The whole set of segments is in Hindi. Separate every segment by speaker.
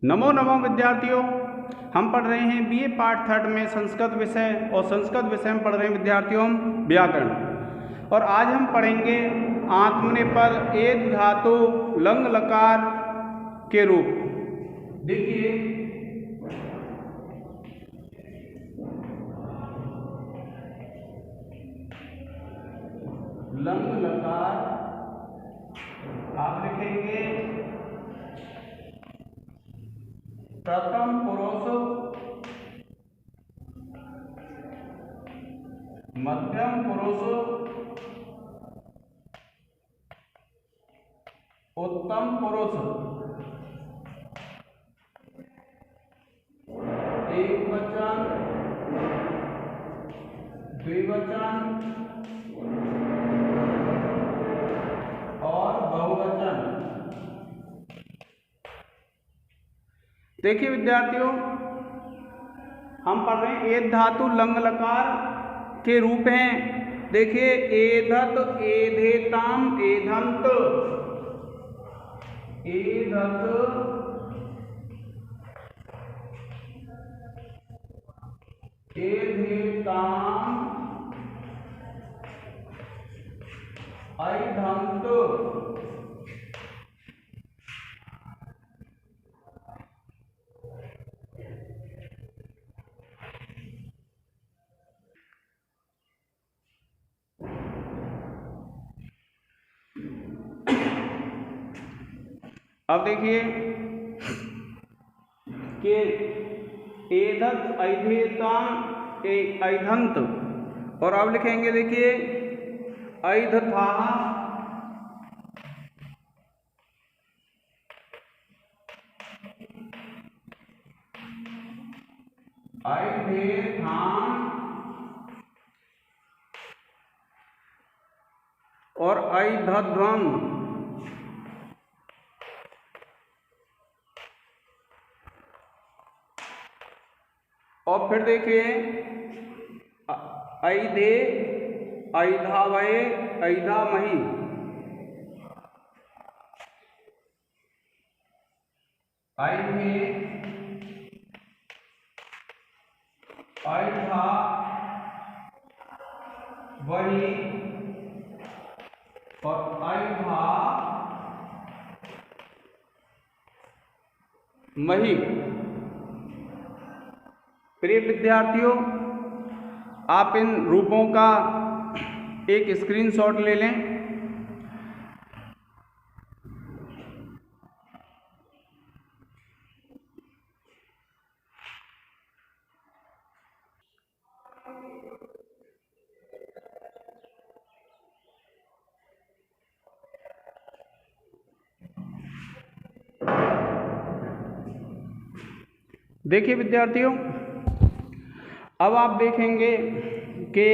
Speaker 1: नमो नमो विद्यार्थियों, हम पढ़ रहे हैं बीए पार्ट थर्ड में संस्कृत विषय और संस्कृत विषय में पढ़ रहे हैं विद्यार्थियों व्याकरण। और आज हम पढ़ेंगे आत्मनेपद एद धातु लंग लकार के रूप। देखिए लंग लकार आप लिखेंगे प्रथम पुरुष मध्यम पुरुष उत्तम पुरुष एक वचन द्विवचन और बहुवचन। देखिए विद्यार्थियों, हम पढ़ रहे हैं एद धातु लंग लकार के रूप हैं। देखिए एधत एधेताम एधंत एधत एधेताम ऐधंत। अब देखिए कि एधत ऐधेताम ऐधंत, और अब लिखेंगे देखिए ऐधथा ऐधेथाम और ऐधध्वम। और फिर देखिए ऐधे ऐधावये ऐधामहि। ऐधे ऐधा वही और ऐधा मही। प्रिय विद्यार्थियों, आप इन रूपों का एक स्क्रीनशॉट ले लें। देखिए विद्यार्थियों, अब आप देखेंगे कि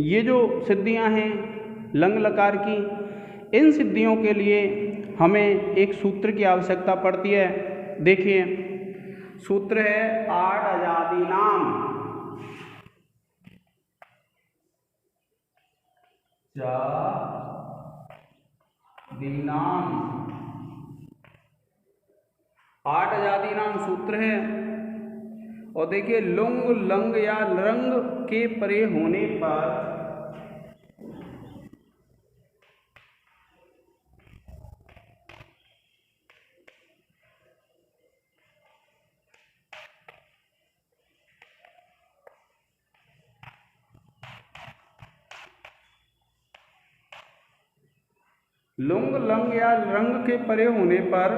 Speaker 1: ये जो सिद्धियां हैं लंग लकार की, इन सिद्धियों के लिए हमें एक सूत्र की आवश्यकता पड़ती है। देखिए सूत्र है आठ अजादि नाम दीनाम। आठ अजादि नाम सूत्र है। और देखिए लुंग लंग या रंग के परे होने पर लुंग लंग या रंग के परे होने पर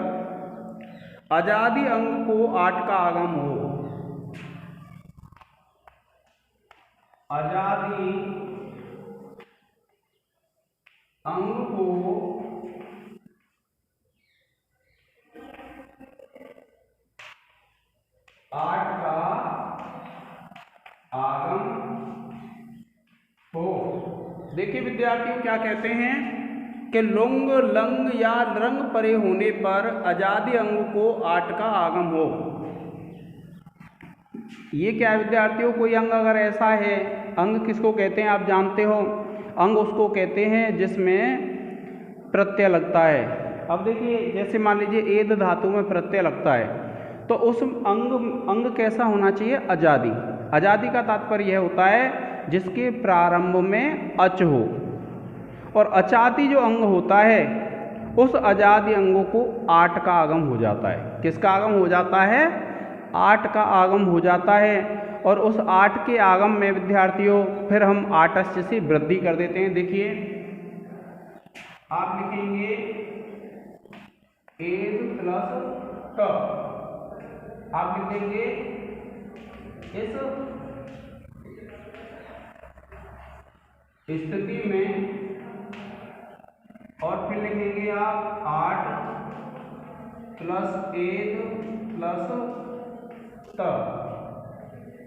Speaker 1: अजादि अंग को आठ का आगम हो। अजादि अंग को आठ का आगम हो। देखिए विद्यार्थियों, क्या कहते हैं कि लुंग लंग या रंग परे होने पर अजादि अंग को आठ का आगम हो। ये क्या है विद्यार्थियों, कोई अंग अगर ऐसा है, अंग किसको कहते हैं आप जानते हो? अंग उसको कहते हैं जिसमें प्रत्यय लगता है। अब देखिए जैसे मान लीजिए एद धातु में प्रत्यय लगता है, तो उस अंग कैसा होना चाहिए? अजादि। अजादि का तात्पर्य यह होता है जिसके प्रारंभ में अच हो, और अचादि जो अंग होता है उस अजादि अंगों को आठ का आगम हो जाता है। किसका आगम हो जाता है? आठ का आगम हो जाता है। और उस आठ के आगम में विद्यार्थियों फिर हम आटस्य से वृद्धि कर देते हैं। देखिए आप लिखेंगे एज प्लस ट, आप लिखेंगे इस स्थिति में, और फिर लिखेंगे आप 8 प्लस एज प्लस ट,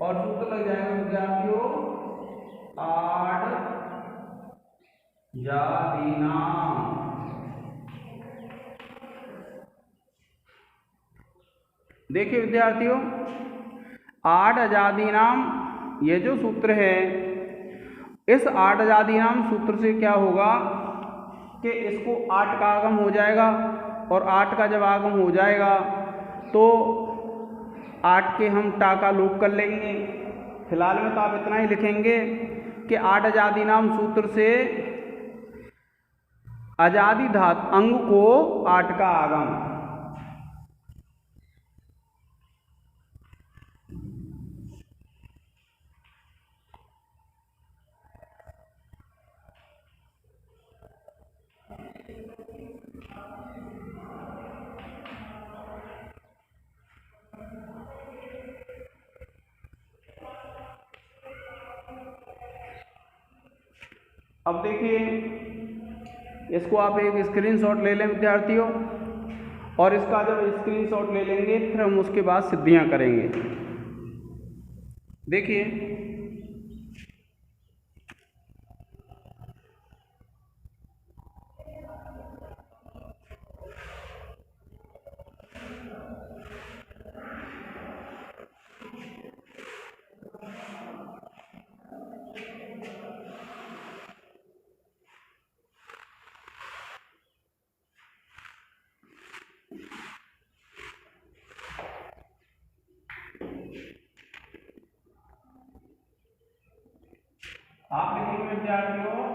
Speaker 1: और सूत्र लग जाएगा विद्यार्थियों 8 जादीनाम। देखिए विद्यार्थियों, 8 आजादी नाम ये जो सूत्र है, इस 8 आजादी नाम सूत्र से क्या होगा कि इसको 8 का आगम हो जाएगा, और 8 का जब आगम हो जाएगा तो 8 के हम टा का लोप कर लेंगे। फिलहाल में तो आप इतना ही लिखेंगे कि 8 आजादी नाम सूत्र से आजादी धातु अंग को 8 का आगम। अब देखिए इसको आप एक स्क्रीनशॉट ले लें विद्यार्थियों, और इसका जब स्क्रीनशॉट ले लेंगे फिर हम उसके बाद सिद्धियां करेंगे। देखिए आप लिखेंगे विद्यार्थियों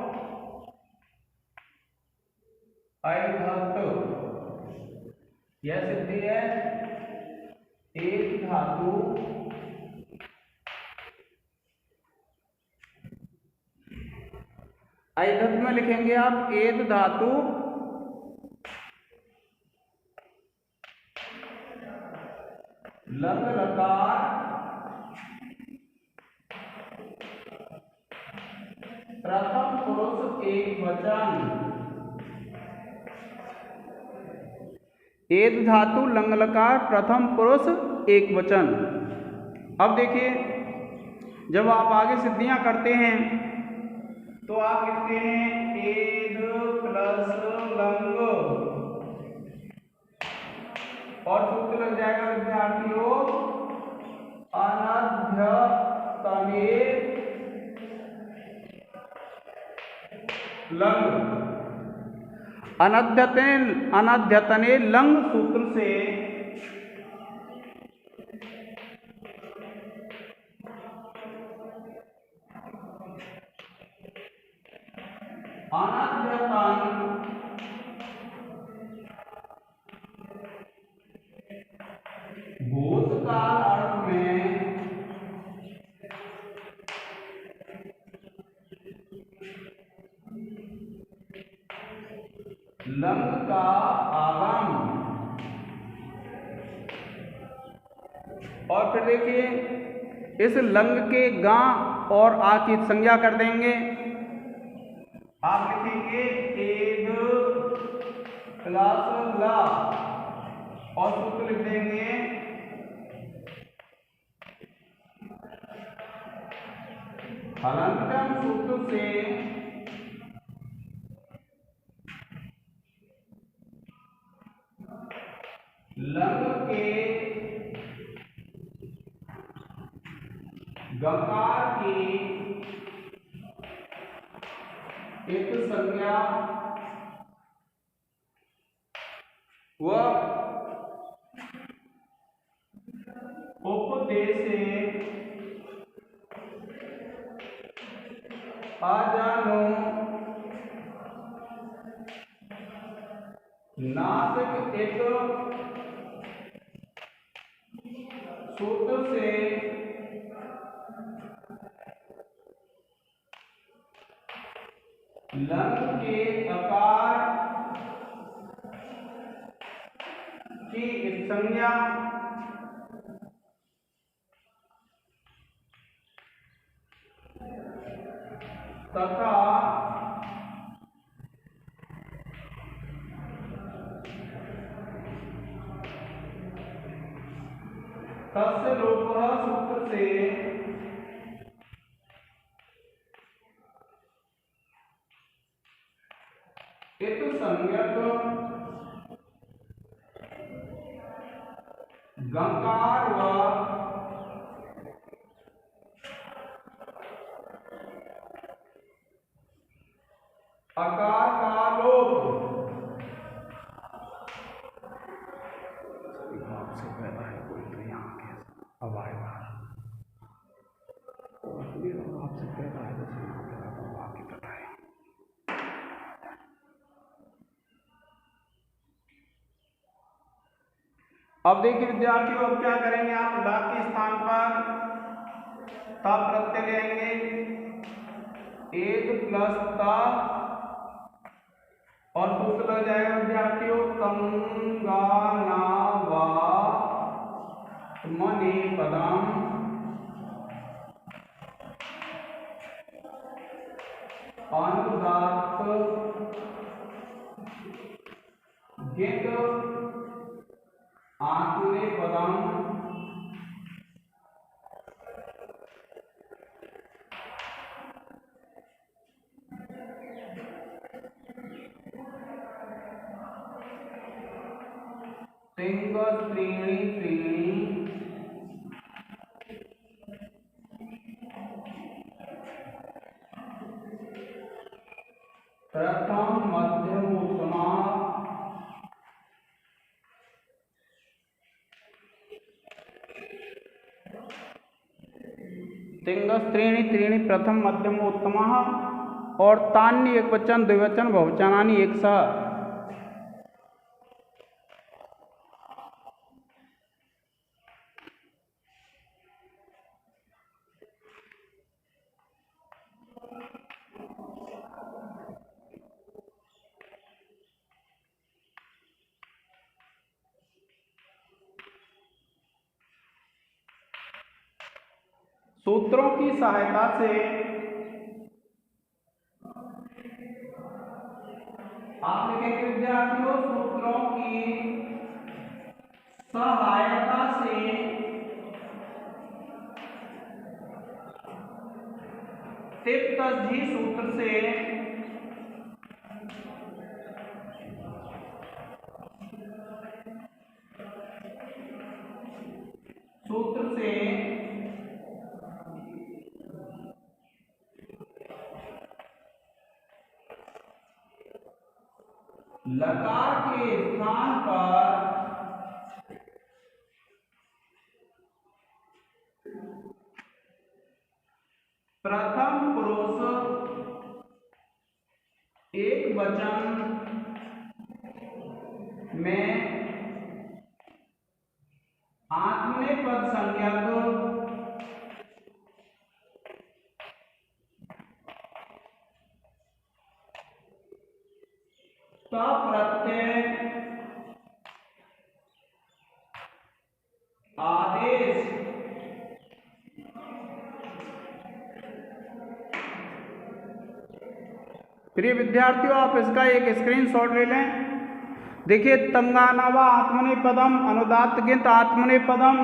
Speaker 1: अधातु, यह सिद्धि है एक धातु अधातु में लिखेंगे आप एद धातु लंग लकार प्रथम पुरुष एक वचन। एद धातु लंग लकार प्रथम पुरुष एक वचन। अब देखिए जब आप आगे सिद्धियां करते हैं तो आप लिखते हैं एद प्लस लंग, और सूत्र लग जाएगा विद्यार्थियों अनध्यतने लंग। अनध्यतने लंग सूत्र से अनध्यतन भूतकाल अर्थ में लंग का आगम। और फिर देखिए इस लंग के गा और आ की संज्ञा कर देंगे। आप लिखेंगे एद प्लस ला, और सूत्र लिख देंगे हलंतम सूत्र से लंग के गकार की एक संज्ञा व उपदेशे अजानो नासिक एक सूत्र से लंग के आकार की संज्ञा तथा तस्य लोपः सूत्र से इत संज्ञक गकार व आकार का लोप से पैदा है कोई तो यहाँ के अब आएगा आपसे पैदा है जैसे यहाँ पैदा तो आपकी पता है। अब देखिए विद्यार्थियों, अब क्या करेंगे आप ला के स्थान पर ता प्रत्यय लेंगे, एक प्लस ता और सूत्र लग जाएगा विद्यार्थियों तंगाना वा मने पदम अनुदात गित आत्मने पदम तिंग त्रीणि त्रीणि प्रथम मध्यम उत्तमा तिंगस त्रीणि त्रीणि प्रथम मध्यम उत्तमा और तान्य एक वचन द्विवचन बहुवचनानि एक सह। सूत्रों की सहायता से आप लिखेंगे विद्यार्थियों, सूत्रों की सहायता से तिप्तझी सूत्र से लकार के स्थान पर प्रथम पुरुष एक वचन में आत्मनेपद संज्ञक प्रत्यय आदेश प्रिय विद्यार्थियों, आप इसका एक स्क्रीनशॉट ले लें। देखिए, तंगानावा आत्मनेपदम अनुदात्त गिंत आत्मनेपदम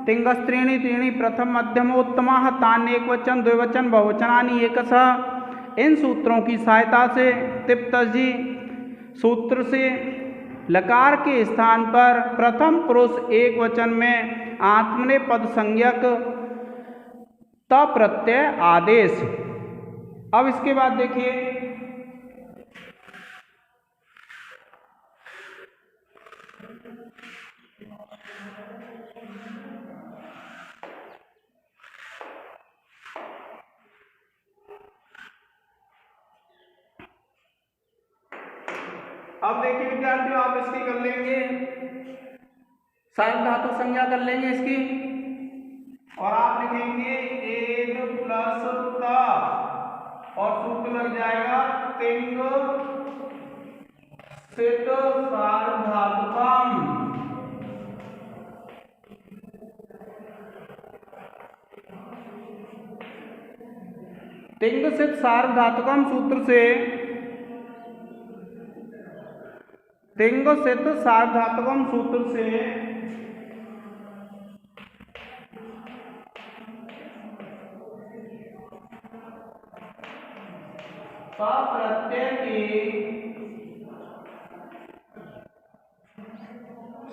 Speaker 1: तिंगस त्रीणि त्रीणि प्रथम मध्यमोत्तमः तान्य एक वचन द्विवचन बहुवचनानि एकशः। इन सूत्रों की सहायता से तिप्तझी सूत्र से लकार के स्थान पर प्रथम पुरुष एक वचन में आत्मनेपद संज्ञक त प्रत्यय आदेश। अब इसके बाद देखिए, अब देखिए विद्यार्थियों, आप इसकी कर लेंगे सार्वधातुक संज्ञा कर लेंगे इसकी, और आप लिखेंगे एद प्लस त, और सूत्र लग जाएगा तिंग सित सार्वधातुकम। तिंग सित सार्वधातुकम सूत्र से, तिंग सित सार्वधातुकम सूत्र से प्रत्यय की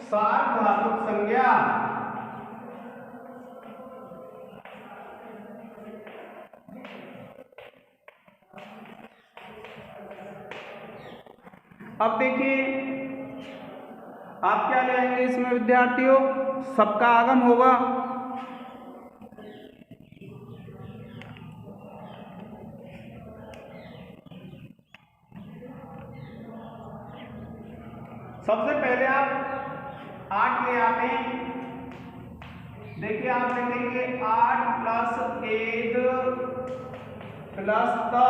Speaker 1: सार्वधातुक संज्ञा अब देखिए आप क्या ले आएंगे इसमें विद्यार्थियों, सबका आगम होगा। सबसे पहले आप 8 ले आते हैं। देखिए आप लिखेंगे 8 प्लस एद प्लस त,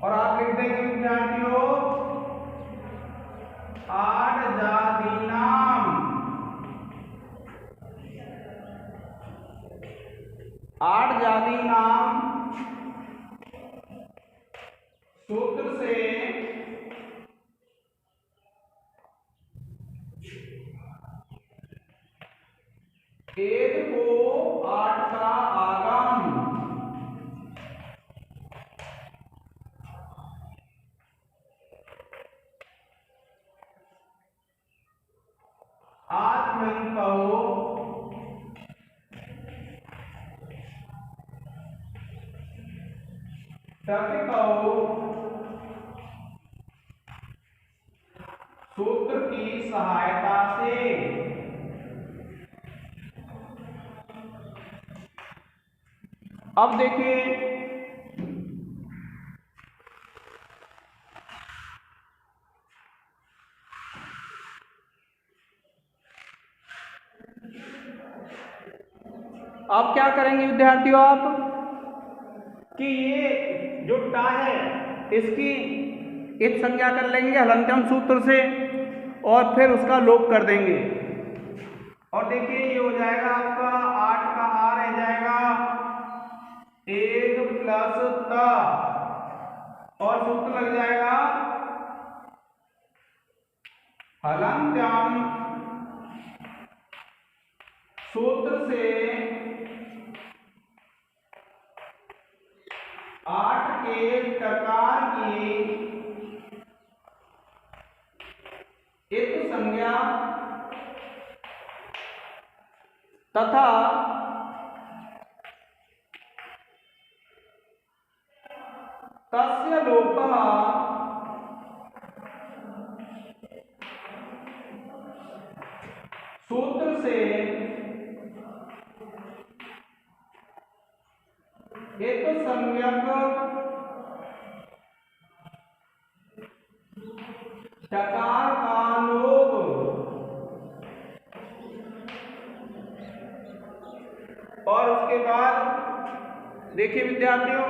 Speaker 1: और आप लिख देंगे विद्यार्थियों 8 जादीनाम, 8 जादीनाम सूत्र से एद को 8 का आगम, आत्मंतो सूत्र की सहायता से। अब देखिए अब क्या करेंगे विद्यार्थियों आप कि ये जो टा है इसकी इत संज्ञा कर लेंगे हलंत्यम सूत्र से, और फिर उसका लोप कर देंगे, और देखिए ये हो जाएगा आपका 8 का आ रह जाएगा एद प्लस त, और सूत्र लग जाएगा हलंत्यम सूत्र से 8 के प्रकार की इत संज्ञा तथा तस्य लोपः सूत्र से इत संज्ञक टकार का लोप, और उसके बाद देखिए विद्यार्थियों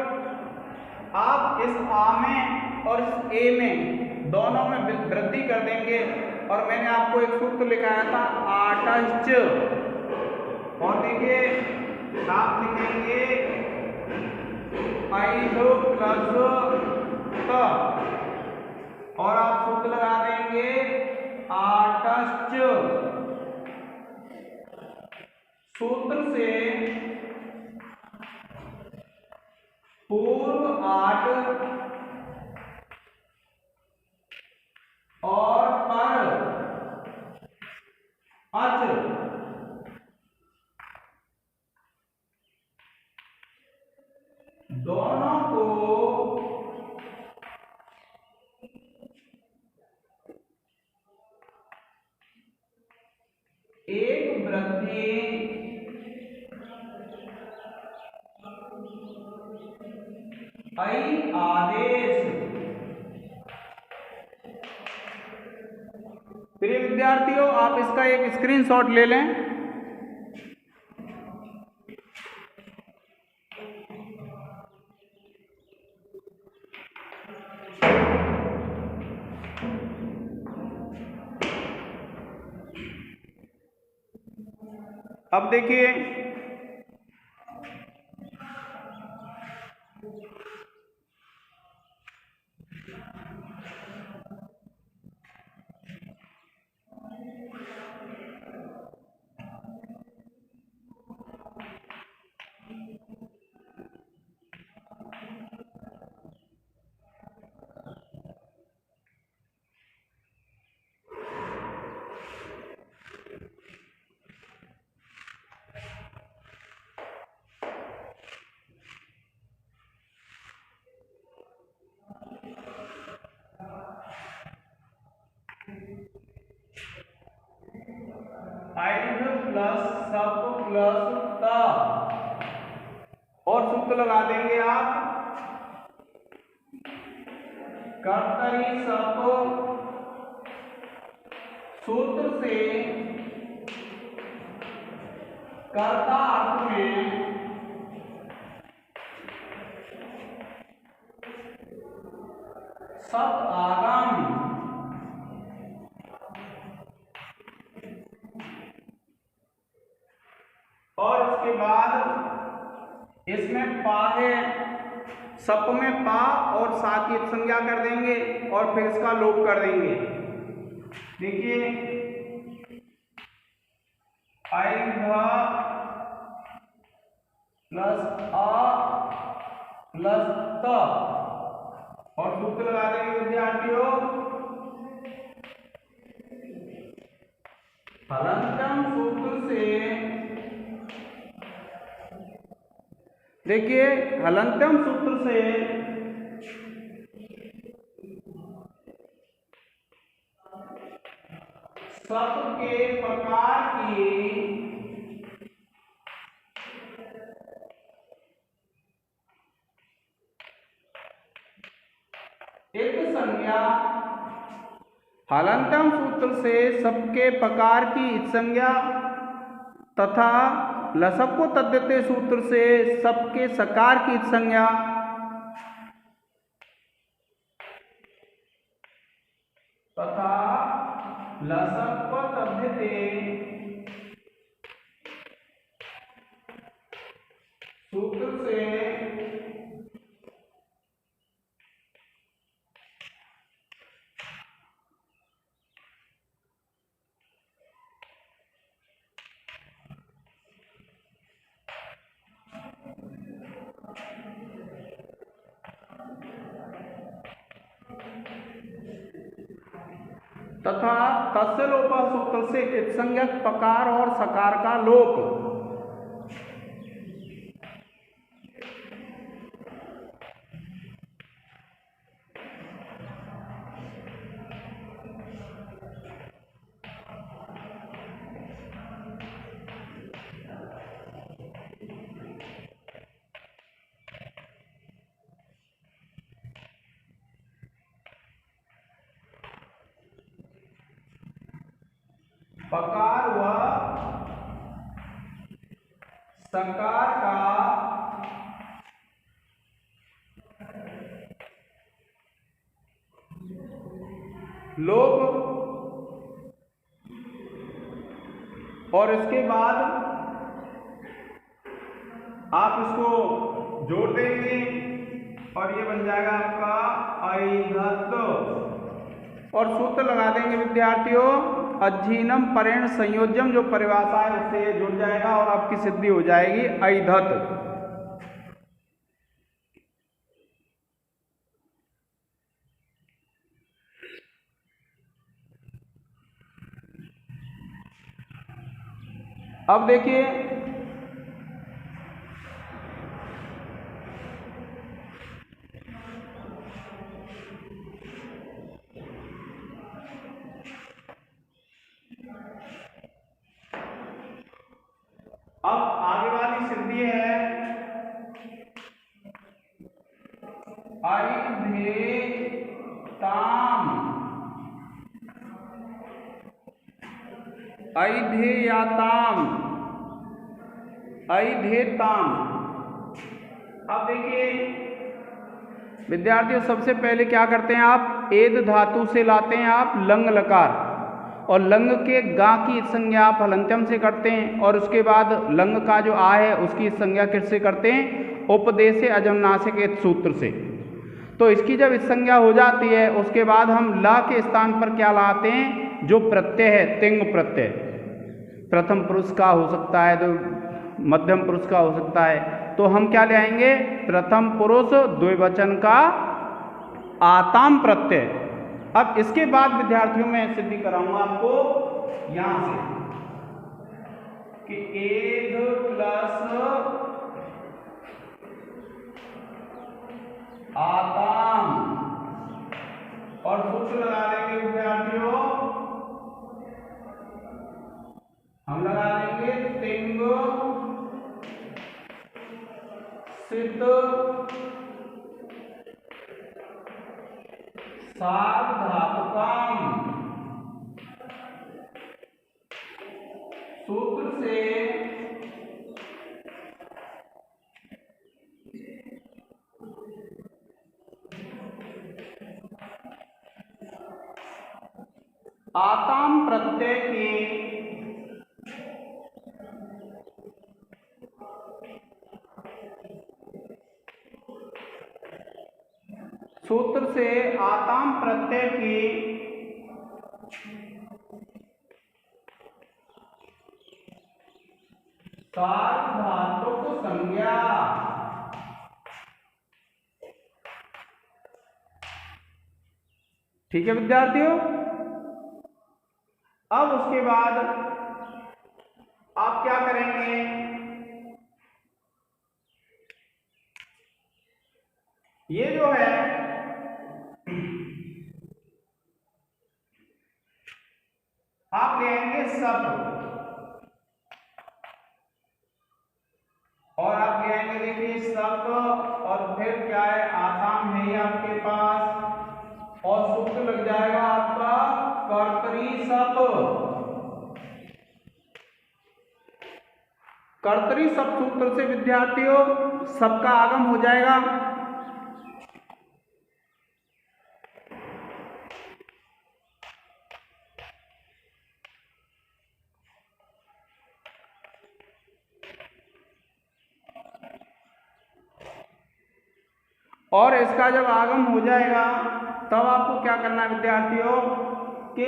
Speaker 1: आप इस आ में और इस ए में दोनों में वृद्धि कर देंगे, और मैंने आपको एक सूत्र लिखाया था आटश्च, और देखिए आप लिखेंगे ऐध प्लस त, और आप सूत्र लगा देंगे आटश्च सूत्र से पूर्व 8 और पर अच दोनों को एक वृद्धि ऐ आदेश प्रिय विद्यार्थियों, आप इसका एक स्क्रीनशॉट ले लें। अब देखिए, आइध प्लस सप प्लस त, और सूत्र लगा देंगे आप। कर्तरी सप सूत्र से कर्ता अर्थ में सप आगामी, और उसके बाद इसमें पा है, सप में पा और सा की संज्ञा कर देंगे और फिर इसका लोप कर देंगे। देखिए, आइध प्लस अ प्लस त, और सूत्र लगा देंगे विद्यार्थियों। हलंतम सूत्र से, देखिए हलंतम सूत्र से सप के प्रकार की एक संज्ञा, हलंतम सूत्र से सबके प्रकार की इत संज्ञा तथा लसक्को तद्धिते सूत्र से सबके सकार की इत संज्ञा तथा लसक्को तद्धिते सूत्र से तथा तस्य लोप सूत्र से इत्संज्ञक पकार और सकार का लोप। पकार व सकार का लोप, और इसके बाद आप इसको जोड़ देंगे और ये बन जाएगा आपका ऐधत्व, और सूत्र लगा देंगे विद्यार्थियों। अज्जीनम परेण संयोजम, जो परिभाषा है उससे ये जुड़ जाएगा और आपकी सिद्धि हो जाएगी ऐधत। अब देखिए, अब आगे वाली सिद्धि है ऐधेताम, ऐधेयाताम, ऐधेताम। अब देखिए विद्यार्थियों, सबसे पहले क्या करते हैं आप, एद धातु से लाते हैं आप लंग लकार, और लंग के गा की संज्ञा आप हलंत्यम से करते हैं, और उसके बाद लंग का जो आ है उसकी संज्ञा किससे करते हैं, उपदेश अजमनासिक एक सूत्र से। तो इसकी जब इस संज्ञा हो जाती है उसके बाद हम ला के स्थान पर क्या लाते हैं, जो प्रत्यय है तिंग प्रत्यय, प्रथम पुरुष का हो सकता है तो मध्यम पुरुष का हो सकता है, तो हम क्या ले आएंगे, प्रथम पुरुष द्विवचन का आताम प्रत्यय। अब इसके बाद विद्यार्थियों में सिद्धि कराऊंगा आपको यहां से कि एद प्लस आताम, और सूत्र लगा देंगे विद्यार्थियों, हम लगा देंगे तिंग सित सार्वधातुकाम। सूत्र से आताम प्रत्यय के सूत्र से आताम प्रत्यय की सार्वधातुक संज्ञा, ठीक है विद्यार्थियों। अब उसके बाद आप क्या करेंगे, ये जो है आप ले आएंगे सब, और आप ले आएंगे देखिए सब, और फिर क्या है, आताम है ये आपके पास, और सूत्र लग जाएगा आपका कर्तरी सप। कर्तरी सप सूत्र से विद्यार्थियों सबका आगम हो जाएगा। और इसका जब आगम हो जाएगा तब आपको क्या करना है विद्यार्थियों, कि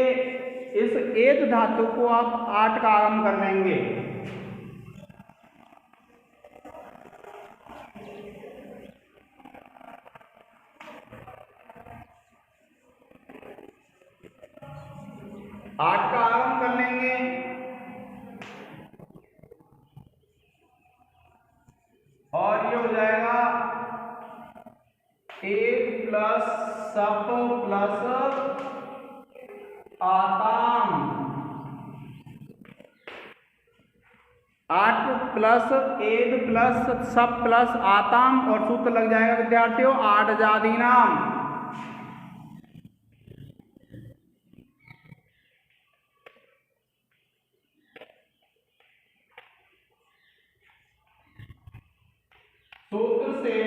Speaker 1: इस एत धातु को आप 8 का आगम कर लेंगे। आठ का आगम कर लेंगे, और ये हो जाएगा एक प्लस सप प्लस आताम, 8 प्लस एद प्लस सप प्लस आताम, और सूत्र लग जाएगा विद्यार्थियों 8 जादी नाम। सूत्र से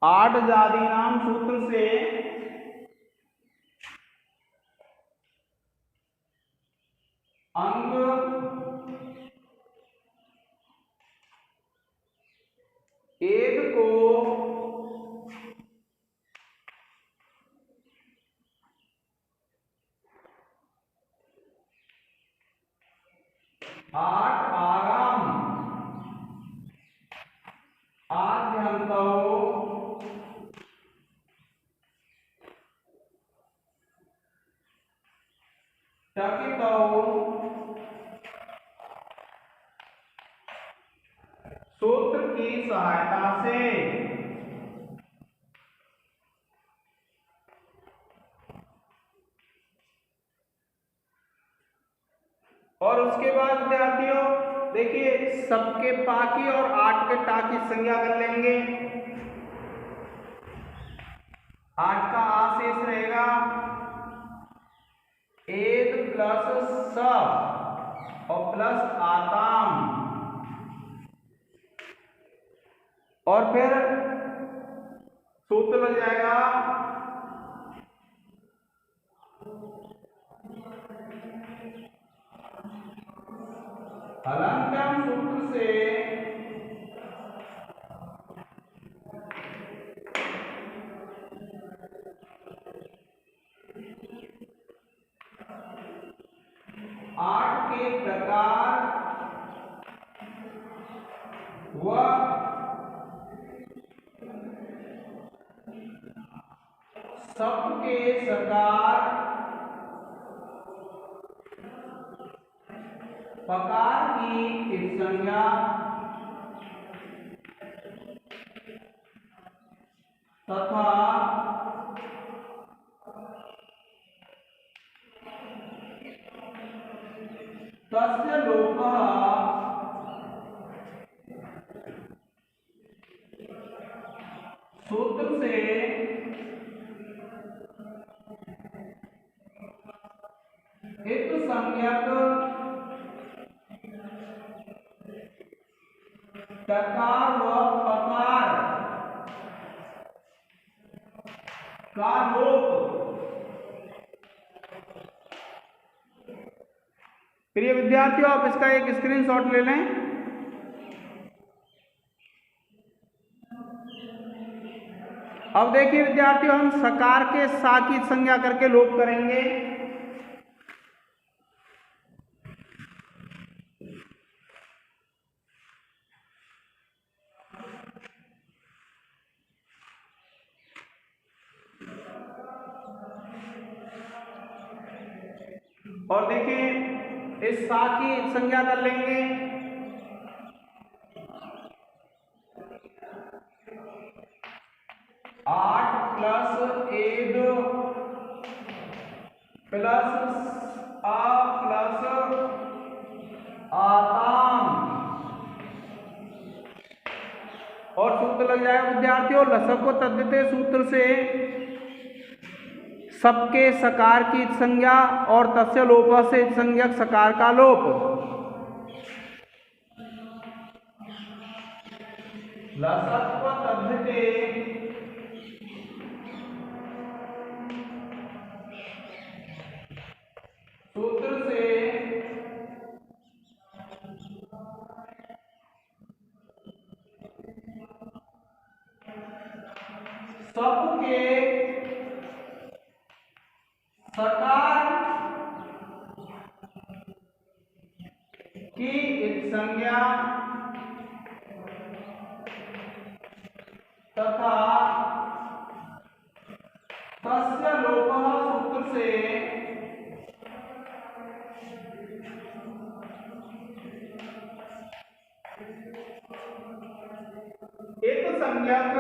Speaker 1: 8 जादी नाम, सूत्र से अंग एक को 8 आगम, आद्यंतो टकितो सूत्र की सहायता से। और उसके बाद विद्यार्थियों देखिए सबके पा की और 8 के टा की संज्ञा कर लेंगे। 8 का आ शेष रहेगा, 1 प्लस स और प्लस आताम, और फिर सूत्र लग जाएगा हलंत्यम सूत्र से आठ के प्रकार व सबके सकार प्रकार की एक संज्ञा तथा तस्य लोपः सूत्र से इत संज्ञक टकार व पकार का लोप। प्रिय विद्यार्थियों, आप इसका एक स्क्रीनशॉट ले लें। अब देखिए विद्यार्थियों, हम सकार के सा की संज्ञा करके लोप करेंगे। और देखिए इस सा की संज्ञा कर लेंगे। आठ प्लस एद प्लस आ प्लस आताम, और सूत्र लग जाएगा विद्यार्थियों लसक को तद्धिते सूत्र से सबके सकार की संज्ञा और तस्य लोप से संज्ञक सकार का लोप। लसक को तद्धिते सूत्र से सबके सकार की एक संज्ञा तथा तस्य लोपः सूत्र से एक संज्ञक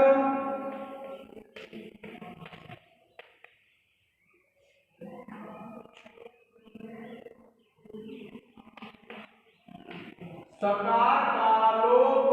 Speaker 1: सकार का लोप।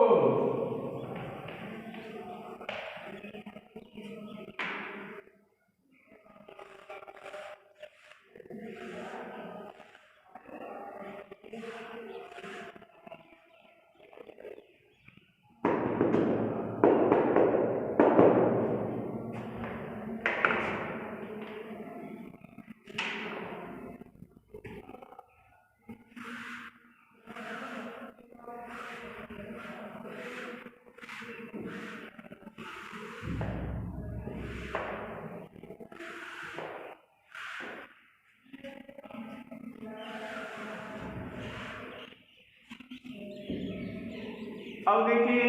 Speaker 1: अब देखिए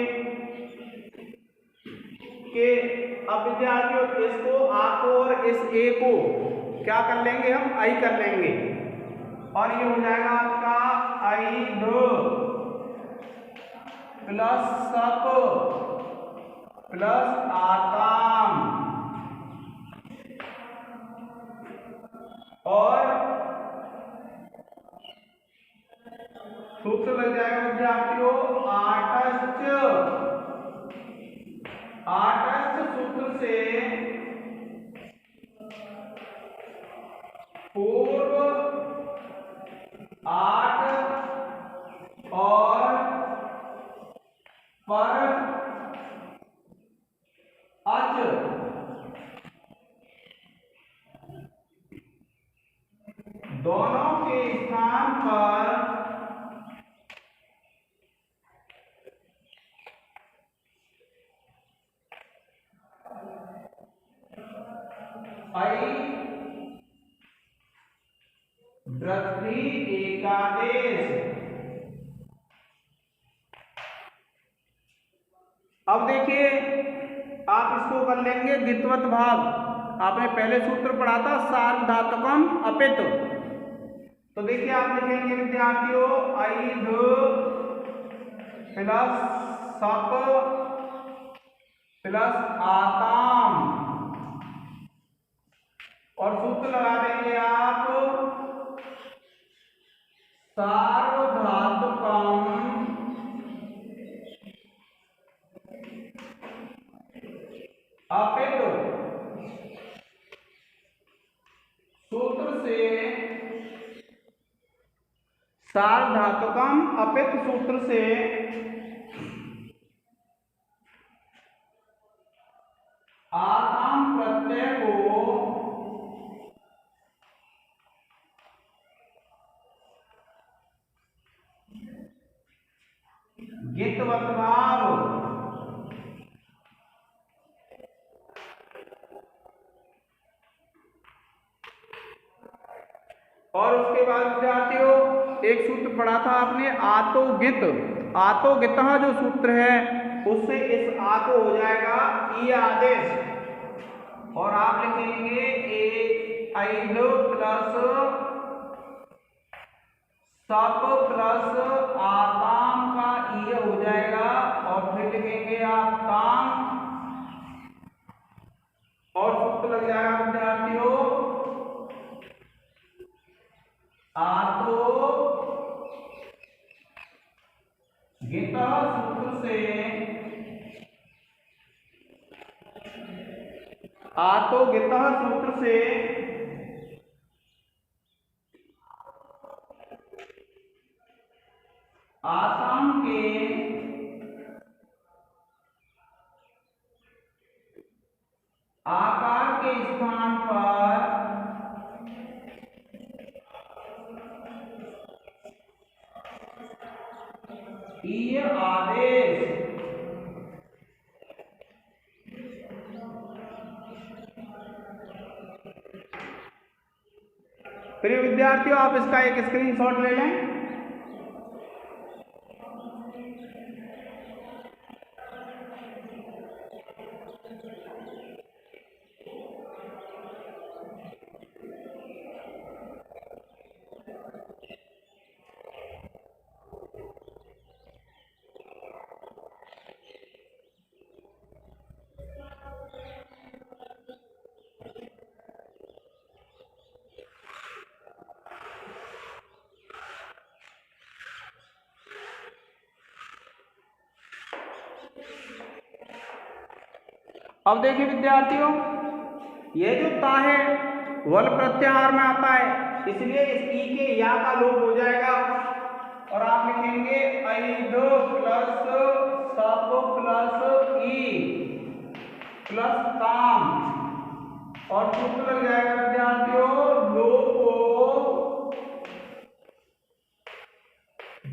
Speaker 1: कि अब विद्यार्थियों इसको आ को और इस ए को क्या कर लेंगे, हम आई कर लेंगे, और ये हो जाएगा आपका आई दो प्लस सप प्लस आताम, और सूत्र लग जाएगा विद्यार्थियों आठस्थ सूत्र से पूर्व दोनों के स्थान पर वृद्धि एकादेश। अब देखिए आप इसको कर लेंगे द्वित्वत भाग। आपने पहले सूत्र पढ़ा था सार्वधातुकम अपित। तो देखिए आप लिखेंगे विद्यार्थियों ऐध प्लस सप प्लस आताम और सूत्र लगा देंगे आप सार्वधातुकम अपित सूत्र से सार्वधातुकम अपित सूत्र से आताम प्रत्यय को गित्वत भाव और उसके बाद विद्यार्थियों एक सूत्र पढ़ा था आपने आतोगित। आतोगितः जो सूत्र है उससे इस आ को हो जाएगा ई आदेश और आप लिखेंगे ऐध प्लस सप प्लस आताम का ई हो जाएगा और फिर लिखेंगे आप ताम और सूत्र लग जाएगा विद्यार्थियों आतो गितः सूत्र से आतो गितः सूत्र से आसाम के आकार के स्थान पर ई आदेश प्रिय विद्यार्थियों आप इसका एक स्क्रीनशॉट ले लें। अब देखिए विद्यार्थियों ये जो ता है वल प्रत्याहार में आता है इसलिए इस ई के या का लोप हो जाएगा और आप लिखेंगे ऐध प्लस सप प्लस ई प्लस ताम और सूत्र लग जाएगा विद्यार्थियों लोपो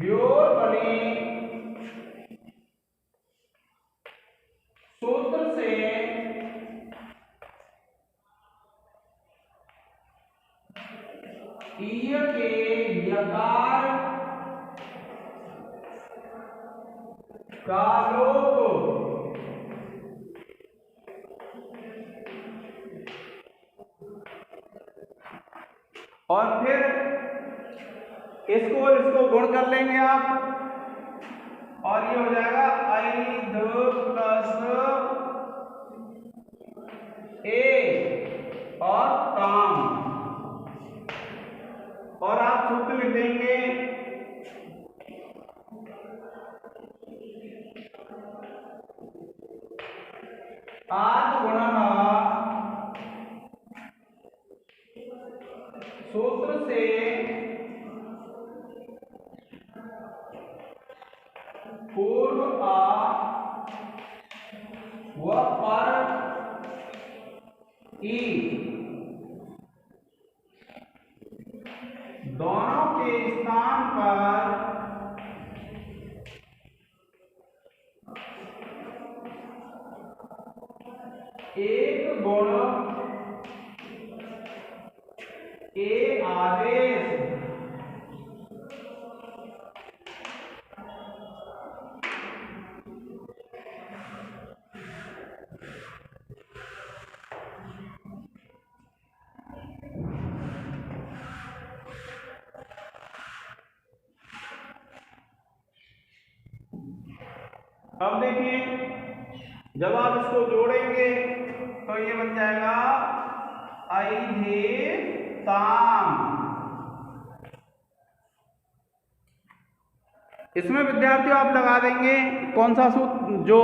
Speaker 1: व्योर्बली सूत्र से ईय के यकार का लोप और फिर इसको गुण कर लेंगे आप और ये हो जाएगा ऐध प्लस ए और ताम और आप सूत्र लिख देंगे आद गुणः सूत्र से पूर्व आ व पर ई पर एक गुण ए आवेश अब देखिए जब आप इसको जोड़ेंगे तो ये बन जाएगा अइधेताम। इसमें विद्यार्थियों आप लगा देंगे कौन सा सूत्र, जो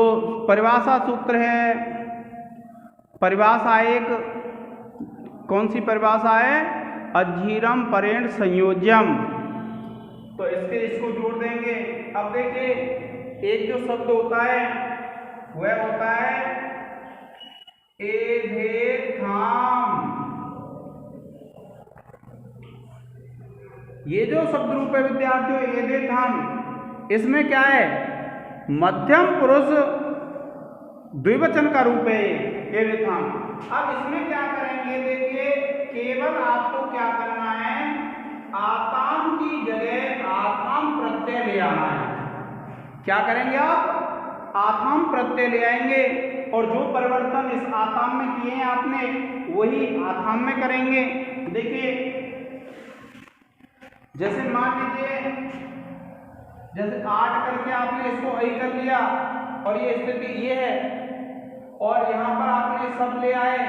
Speaker 1: परिभाषा सूत्र है, परिभाषा एक कौन सी परिभाषा है, अज्झीरम परेण संयोज्यम। तो इसको जोड़ देंगे। अब देखिए एक जो शब्द होता है वह होता है एधेथाम। ये जो शब्द रूप है विद्यार्थियों एधेथाम, इसमें क्या है, मध्यम पुरुष द्विवचन का रूप है एधेथाम। अब इसमें क्या करेंगे, देखिए केवल आपको क्या करना है, आताम की जगह आथाम प्रत्यय ले आना है। क्या करेंगे आप, आथाम प्रत्यय ले आएंगे और जो परिवर्तन इस आथाम में किए हैं आपने वही आथाम में करेंगे। देखिए जैसे मान लीजिए जैसे 8 करके आपने इसको आई कर लिया और ये स्थिति ये है, और यहाँ पर आपने सब ले आए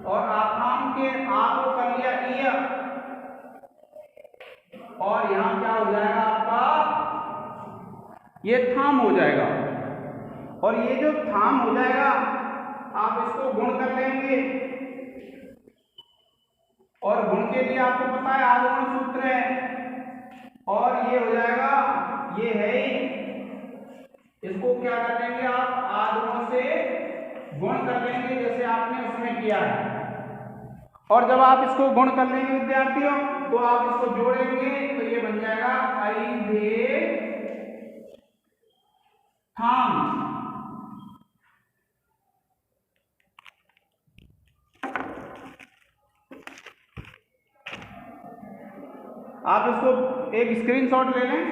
Speaker 1: और आथाम के आ को कर लिया ई, और यहाँ क्या हो जाएगा आपका, ये थाम हो जाएगा। और ये जो थाम हो जाएगा आप इसको गुण कर लेंगे, और गुण के लिए आपको पता है आगमन सूत्र है, और ये हो जाएगा, ये है ही, इसको क्या कर लेंगे आप आगमन से गुण कर लेंगे जैसे आपने उसमें किया है। और जब आप इसको गुण कर लेंगे विद्यार्थियों तो आप इसको जोड़ेंगे तो ये बन जाएगा अइधेथाम। आप इसको एक स्क्रीनशॉट ले लें।